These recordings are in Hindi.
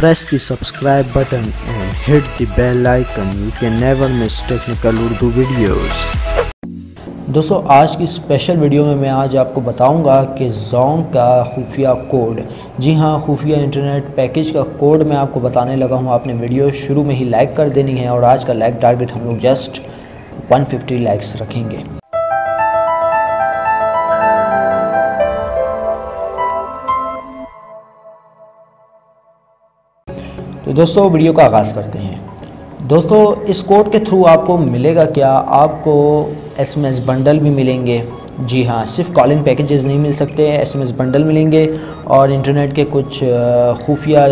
Press the subscribe button and hit the bell icon. You can never miss technical Urdu videos. दोस्तों आज की स्पेशल वीडियो में मैं आज आपको बताऊंगा कि ज़ोंग का खुफिया कोड, जी हाँ खुफिया इंटरनेट पैकेज का कोड मैं आपको बताने लगा हूँ। आपने वीडियो शुरू में ही लाइक कर देनी है और आज का लाइक टारगेट हम लोग जस्ट 150 लाइक्स रखेंगे। तो दोस्तों वीडियो का आगाज़ करते हैं। दोस्तों इस कोड के थ्रू आपको मिलेगा क्या, आपको एसएमएस बंडल भी मिलेंगे। जी हाँ, सिर्फ कॉलिंग पैकेजेस नहीं मिल सकते, एसएमएस बंडल मिलेंगे और इंटरनेट के कुछ खुफिया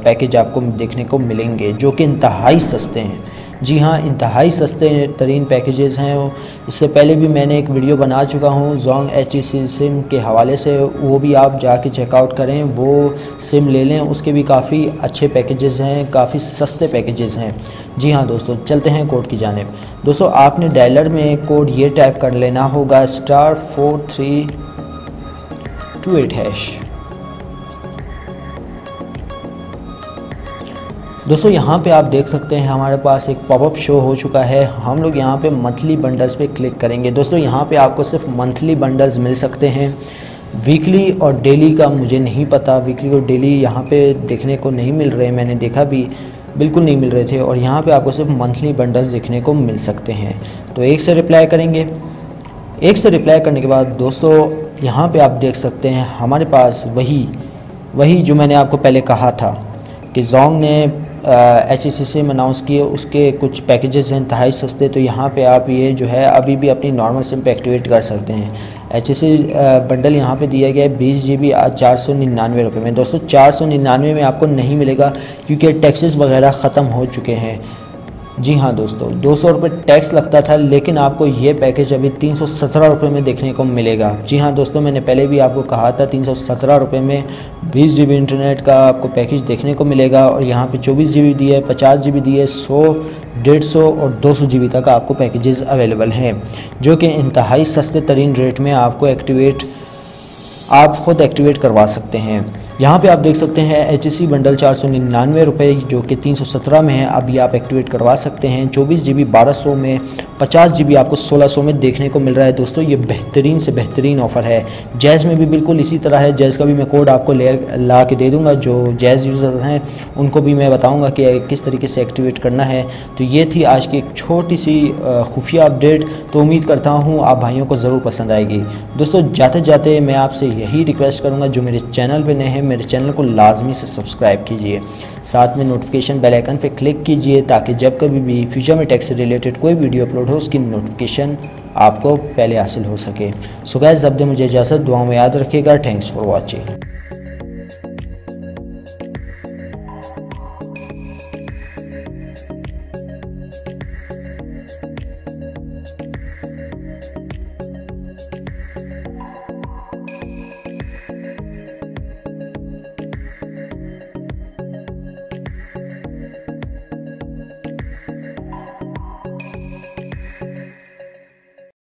पैकेज आपको देखने को मिलेंगे जो कि इंतहाई सस्ते हैं। जी हाँ, इंतहाई सस्ते तरीन पैकेजेस हैं। इससे पहले भी मैंने एक वीडियो बना चुका हूँ ज़ोंग HEC सिम के हवाले से, वो भी आप जाके चेकआउट करें, वो सिम ले लें। उसके भी काफ़ी अच्छे पैकेजेस हैं, काफ़ी सस्ते पैकेजेस हैं। जी हाँ दोस्तों, चलते हैं कोड की जानिब। दोस्तों आपने डायलर में कोड ये टाइप कर लेना होगा *4328#। दोस्तों यहाँ पे आप देख सकते हैं हमारे पास एक पॉपअप शो हो चुका है। हम लोग यहाँ पे मंथली बंडल्स पे क्लिक करेंगे। दोस्तों यहाँ पे आपको सिर्फ मंथली बंडल्स मिल सकते हैं, वीकली और डेली का मुझे नहीं पता। वीकली और डेली यहाँ पे देखने को नहीं मिल रहे, मैंने देखा भी बिल्कुल नहीं मिल रहे थे। और यहाँ पे आपको सिर्फ मंथली बंडल्स देखने को मिल सकते हैं। तो एक से रिप्लाई करेंगे। एक से रिप्लाई करने के बाद दोस्तों यहाँ पे आप देख सकते हैं हमारे पास वही जो मैंने आपको पहले कहा था कि ज़ोंग ने HEC सिम अनाउंस किए, उसके कुछ पैकेजेस हैं इंतहाई सस्ते। तो यहाँ पे आप ये जो है अभी भी अपनी नॉर्मल सिम पे एक्टिवेट कर सकते हैं। HEC बंडल यहाँ पे दिया गया है 20 GB 499 रुपये में। दोस्तों 499 में आपको नहीं मिलेगा क्योंकि टैक्सेस वगैरह ख़त्म हो चुके हैं। जी हाँ दोस्तों, 200 रुपये टैक्स लगता था, लेकिन आपको ये पैकेज अभी 317 रुपये में देखने को मिलेगा। जी हाँ दोस्तों, मैंने पहले भी आपको कहा था 317 रुपये में 20 GB इंटरनेट का आपको पैकेज देखने को मिलेगा। और यहाँ पे 24 GB दिए, 50 GB दिए, 100, 150 और 200 GB तक आपको पैकेजेस अवेलेबल हैं जो कि इंतहाई सस्ते तरीन रेट में आपको आप ख़ुद एक्टिवेट करवा सकते हैं। यहाँ पे आप देख सकते हैं HEC बंडल 499 रुपये जो कि 317 में है, अभी आप एक्टिवेट करवा सकते हैं। 24 GB 1200 में, 50 GB आपको 1600 में देखने को मिल रहा है। दोस्तों ये बेहतरीन से बेहतरीन ऑफ़र है। जैज़ में भी बिल्कुल इसी तरह है। जैज़ का भी मैं कोड आपको ला के दे दूँगा। जो जैज़ यूज़र हैं उनको भी मैं बताऊँगा कि किस तरीके से एक्टिवेट करना है। तो ये थी आज की एक छोटी सी खुफिया अपडेट। तो उम्मीद करता हूँ आप भाइयों को ज़रूर पसंद आएगी। दोस्तों जाते जाते मैं आपसे यही रिक्वेस्ट करूँगा, जो मेरे चैनल पर नए हैं मेरे चैनल को लाजमी से सब्सक्राइब कीजिए, साथ में नोटिफिकेशन बेल आइकन पे क्लिक कीजिए ताकि जब कभी भी फ्यूचर में टेक से रिलेटेड कोई वीडियो अपलोड हो उसकी नोटिफिकेशन आपको पहले हासिल हो सके। सो गाइस, अब मुझे इजाज़त, दुआ में याद रखिएगा। Thanks for watching.